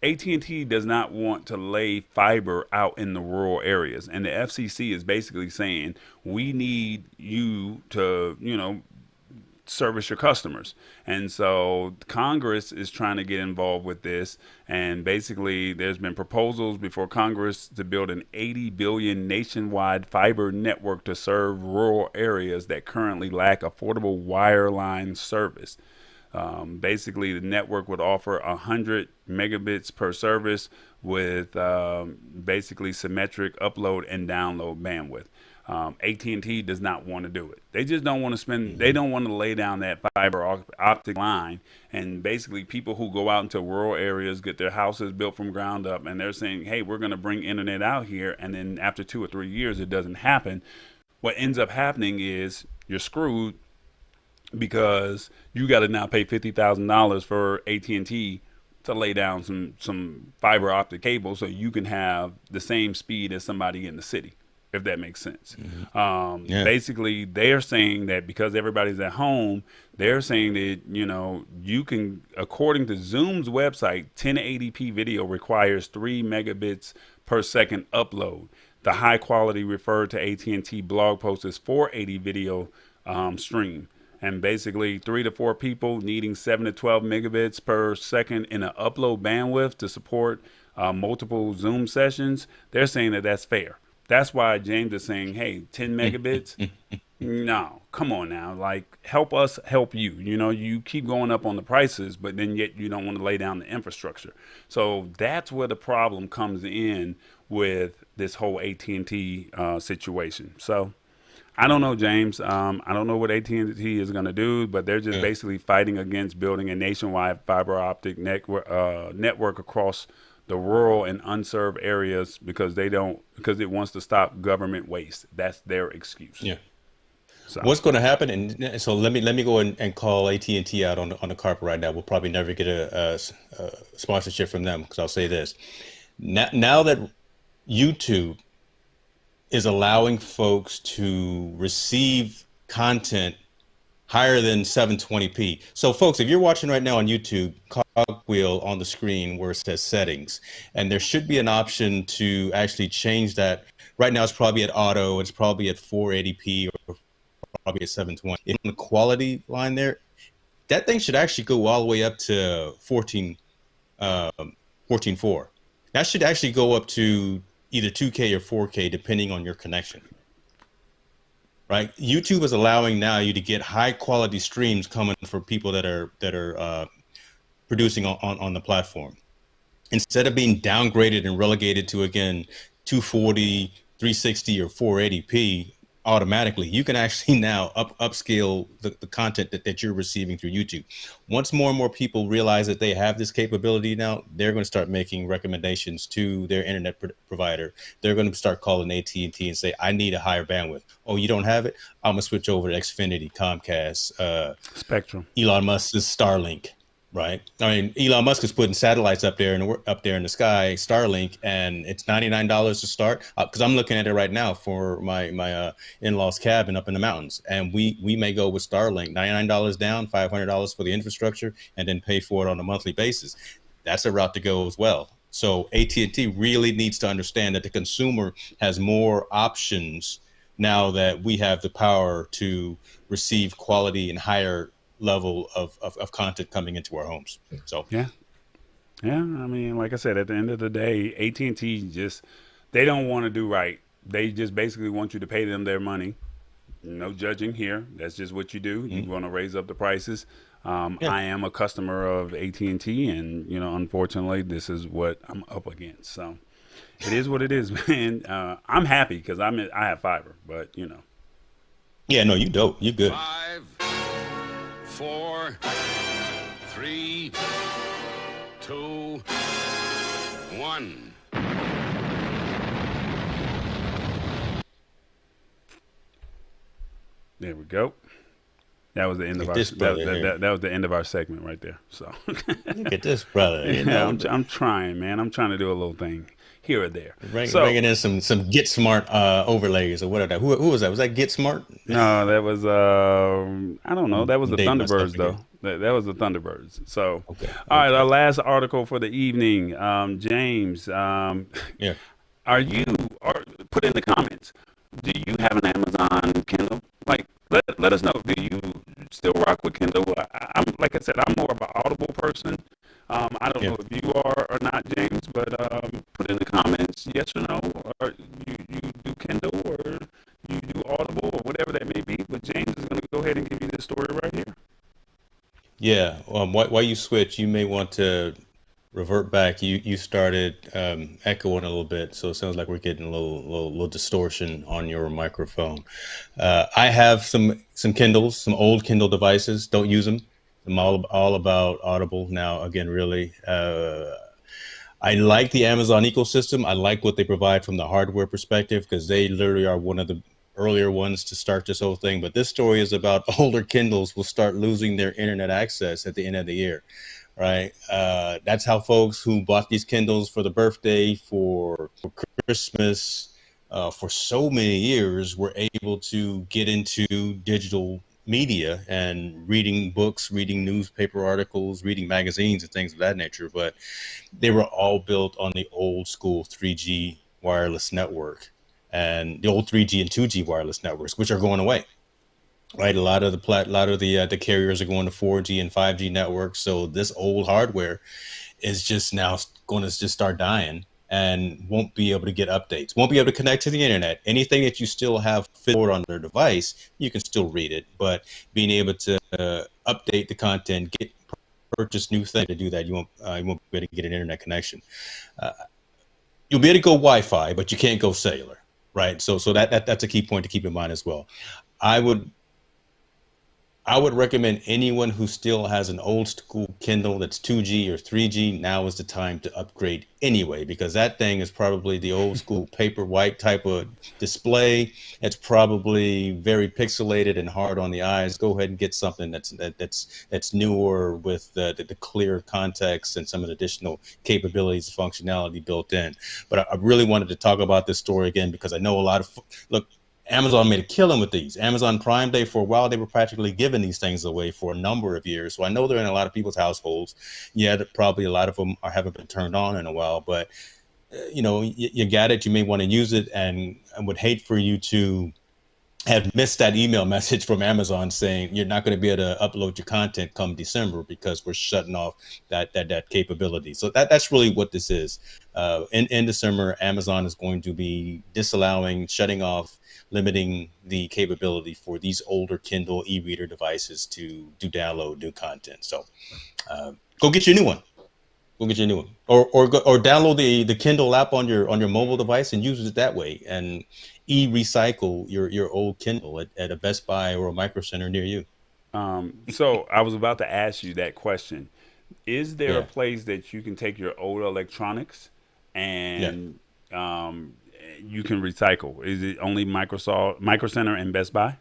AT&T does not want to lay fiber out in the rural areas. And the FCC is basically saying, we need you to, service your customers. And so Congress is trying to get involved with this, and basically there's been proposals before Congress to build an $80 billion nationwide fiber network to serve rural areas that currently lack affordable wireline service. Basically, the network would offer 100 megabits per service with basically symmetric upload and download bandwidth. AT&T does not want to do it. They just don't want to spend. They don't want to lay down that fiber optic line. And basically, people who go out into rural areas get their houses built from ground up, and they're saying, "Hey, we're going to bring internet out here." And then after 2 or 3 years, it doesn't happen. What ends up happening is you're screwed because you got to now pay $50,000 for AT&T to lay down some fiber optic cable so you can have the same speed as somebody in the city, if that makes sense. Yeah. Basically, they're saying that because everybody's at home, they're saying that, you can, according to Zoom's website, 1080p video requires 3 megabits per second upload. The high quality referred to AT&T blog post is 480 video stream. And basically 3 to 4 people needing 7 to 12 megabits per second in an upload bandwidth to support multiple Zoom sessions. They're saying that that's fair. That's why James is saying, hey, 10 megabits? No, come on now. Like, help us help you. You keep going up on the prices, but then yet you don't want to lay down the infrastructure. So that's where the problem comes in with this whole AT&T situation. So I don't know, James. I don't know what AT&T is going to do, but they're just basically fighting against building a nationwide fiber optic network across the rural and unserved areas because it wants to stop government waste. That's their excuse. Yeah. So What's going to happen? And so let me go and call AT&T out on the carpet right now. We'll probably never get a sponsorship from them because I'll say this. Now that YouTube is allowing folks to receive content higher than 720p. So folks, if you're watching right now on YouTube, cogwheel on the screen where it says settings, and there should be an option to actually change that. Right now it's probably at auto, it's probably at 480p or probably at 720. In the quality line there, that thing should actually go all the way up to 14.4. That should actually go up to either 2K or 4K, depending on your connection. Right? YouTube is allowing now you to get high quality streams coming for people that are producing on the platform. Instead of being downgraded and relegated to, again, 240, 360, or 480p automatically, you can actually now upscale the content that you're receiving through YouTube. Once more and more people realize that they have this capability now, they're going to start making recommendations to their internet provider. They're going to start calling AT&T and say, I need a higher bandwidth. Oh, you don't have it? I'm going to switch over to Xfinity, Comcast, Spectrum, Elon Musk's Starlink. Right. I mean, Elon Musk is putting satellites up there in the sky, Starlink, and it's $99 to start. Because I'm looking at it right now for my in-laws cabin up in the mountains, and we may go with Starlink, $99 down, $500 for the infrastructure, and then pay for it on a monthly basis. That's a route to go as well. So AT&T really needs to understand that the consumer has more options now that we have the power to receive quality and higher level of content coming into our homes. So yeah. I mean, like I said, at the end of the day, AT&T they don't want to do right. They just basically want you to pay them their money. No judging here. That's just what you do. You want to raise up the prices. I am a customer of AT&T, and unfortunately, this is what I'm up against. So it is what it is, man. I'm happy because I have fiber, but Yeah, no, you dope. You good. 5, 4, 3, 2, 1. There we go. That was the end of our that was the end of our segment right there. So look at this brother. I'm trying, man. I'm trying to do a little thing here or there. Bringing in some Get Smart overlays or whatever. Who was that? Was that Get Smart? No, that was I don't know. That was the Thunderbirds though. That was the Thunderbirds. So okay. All right, our last article for the evening. James, yeah. Put in the comments. Do you have an Amazon Kindle? Like, let us know. Do you still rock with Kindle? I'm like I said, I'm more of an Audible person. I don't know if you are or not, James, but put in the comments yes or no. Or you do Kindle or you do Audible or whatever that may be. But James is going to go ahead and give you this story right here. Yeah. While you switch, you may want to revert back. You started echoing a little bit, so it sounds like we're getting a little distortion on your microphone. I have some Kindles, some old Kindle devices. Don't use them. I'm all about Audible now. Again, really, I like the Amazon ecosystem. I like what they provide from the hardware perspective because they literally are one of the earlier ones to start this whole thing. But this story is about older Kindles will start losing their internet access at the end of the year, right? That's how folks who bought these Kindles for the birthday, for Christmas, for so many years were able to get into digital media and reading books, reading newspaper articles, reading magazines and things of that nature. But they were all built on the old school 3G wireless network and the old 3G and 2G wireless networks, which are going away. Right, a lot of the carriers are going to 4G and 5G networks. So this old hardware is just now going to just start dying and won't be able to get updates, won't be able to connect to the internet. Anything that you still have stored on their device, you can still read it, but being able to update the content, purchase new things to do that, you won't be able to get an internet connection. You'll be able to go Wi-Fi, but you can't go cellular, right? So that's a key point to keep in mind as well. I would I would recommend anyone who still has an old school Kindle that's 2G or 3G, now is the time to upgrade anyway, because that thing is probably the old school paper white type of display. It's probably very pixelated and hard on the eyes. Go ahead and get something that's newer with the clear context and some of the additional capabilities, functionality built in. But I really wanted to talk about this story again because I know a lot of look. Amazon made a killing with these. Amazon Prime Day, for a while, they were practically giving these things away for a number of years. So I know they're in a lot of people's households. Yeah, probably a lot of them haven't been turned on in a while, but you got it. You may want to use it, and I would hate for you to have missed that email message from Amazon saying you're not going to be able to upload your content come December because we're shutting off that capability. So that's really what this is. In December, Amazon is going to be disallowing, shutting off, limiting the capability for these older Kindle e-reader devices to download new content. So go get your new one. Go get you a new one, or download the Kindle app on your mobile device and use it that way, and recycle your old Kindle at a Best Buy or a Micro Center near you. So I was about to ask you that question. Is there a Yeah, place that you can take your old electronics yeah. and you can recycle? Is it only Microsoft, Micro Center, and Best Buy?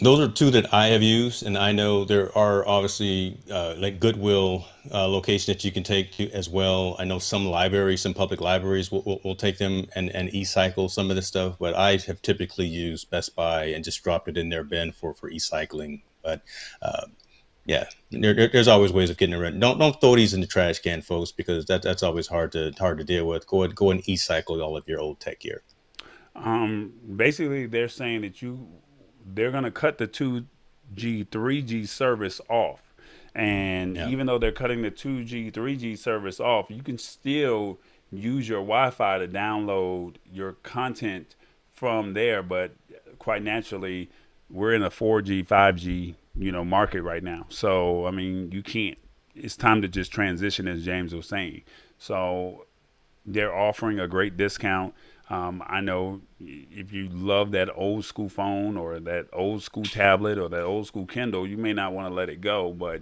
Those are two that I have used, and I know there are obviously like Goodwill location that you can take to as well. I know some libraries, some public libraries will take them and e-cycle some of this stuff, but I have typically used Best Buy and just dropped it in their bin for e-cycling. But uh, yeah, there's always ways of getting around. Don't throw these in the trash can, folks, because that's always hard to deal with. Go and e-cycle all of your old tech gear. Basically, they're saying that they're going to cut the 2G, 3G service off. And Yeah. even though they're cutting the 2G, 3G service off, you can still use your Wi-Fi to download your content from there. But quite naturally, we're in a 4G, 5G, market right now. So, I mean, you can't. It's time to just transition, as James was saying. So they're offering a great discount. I know if you love that old school phone or that old school tablet or that old school Kindle, you may not want to let it go. But,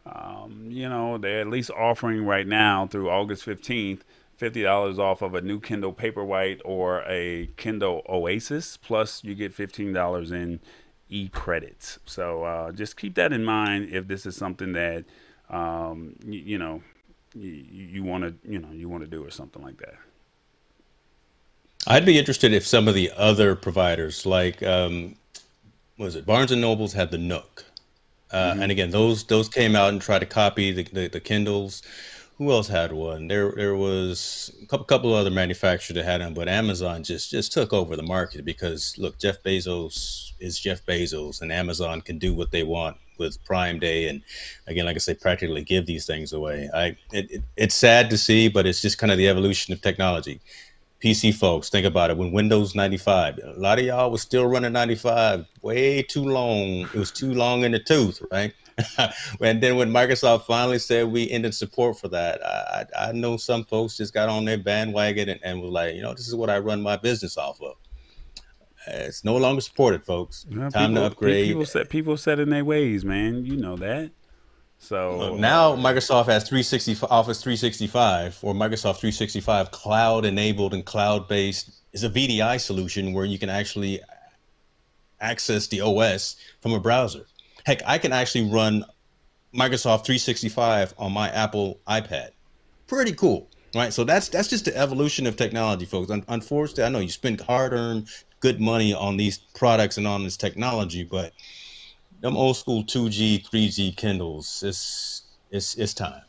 they're at least offering right now through August 15th, $50 off of a new Kindle Paperwhite or a Kindle Oasis. Plus, you get $15 in e-credits. So just keep that in mind if this is something that, you want to, you want to do or something like that. I'd be interested if some of the other providers, like what was it, Barnes and Nobles had the Nook, Hmm. and again, those came out and tried to copy the Kindles. Who else had one? There was a couple of other manufacturers that had them, but Amazon just took over the market because look, Jeff Bezos is Jeff Bezos, and Amazon can do what they want with Prime Day, and again, like I say, practically give these things away. It's sad to see, but it's just kind of the evolution of technology. PC folks, think about it. When Windows 95, a lot of y'all was still running 95 way too long. It was too long in the tooth, right? And then when Microsoft finally said we ended support for that, I know some folks just got on their bandwagon and was like, this is what I run my business off of. It's no longer supported, folks. Well, Time to upgrade. people set in their ways, man. You know that. So Now Microsoft has 360 Office 365 or Microsoft 365 cloud enabled and cloud based is a VDI solution where you can actually access the OS from a browser. Heck, I can actually run Microsoft 365 on my Apple iPad. Pretty cool, right? So that's just the evolution of technology, folks. Unfortunately, I know you spend hard-earned good money on these products and on this technology, but them old school 2G, 3G Kindles, it's time.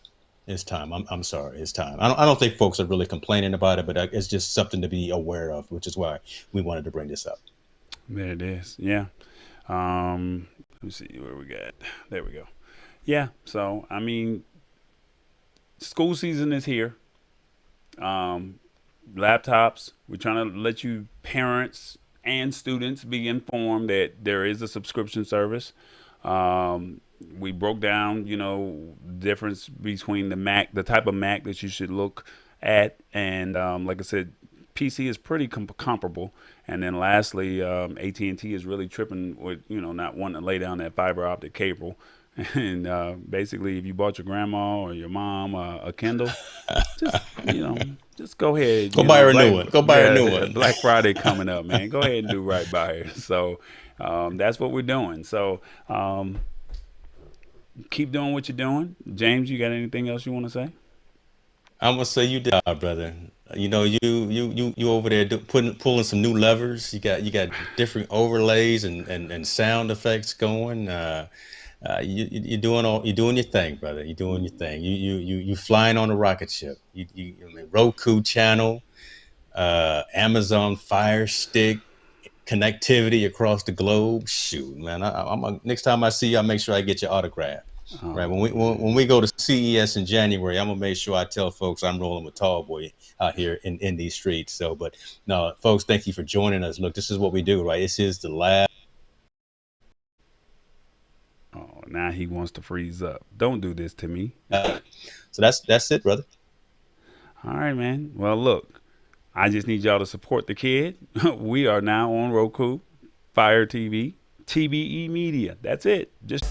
It's time. I'm sorry. It's time. I don't think folks are really complaining about it, but it's just something to be aware of, which is why we wanted to bring this up. there it is. Yeah. Let me see where we got. There we go. Yeah. So I mean, school season is here. Laptops. We're trying to let you parents and students be informed that there is a subscription service. We broke down, difference between the type of Mac that you should look at, and like I said, PC is pretty comparable. And then lastly, AT&T is really tripping with not wanting to lay down that fiber optic cable. And basically, if you bought your grandma or your mom a Kindle, just go ahead. Go buy her a new one. Go buy her a new one. Black Friday coming up, man. Go ahead and do right by her. So that's what we're doing. So keep doing what you're doing. James, you got anything else you want to say? I'm gonna say you did, brother. You over there pulling some new levers. You got different overlays and sound effects going. You're doing your thing, brother. You're doing your thing. You flying on a rocket ship. Roku channel, Amazon Fire Stick, connectivity across the globe. Shoot, man. Next time I see you, I'll make sure I get your autograph. Right. When we go to CES in January, I'm gonna make sure I tell folks I'm rolling with Tall Boy out here in these streets. So, but no, folks, thank you for joining us. Look, this is what we do, right? This is the lab. Oh, now he wants to freeze up. Don't do this to me. So that's it, brother. All right, man. Well, look, I just need y'all to support the kid. We are now on Roku, Fire TV, TBE Media. That's it. Just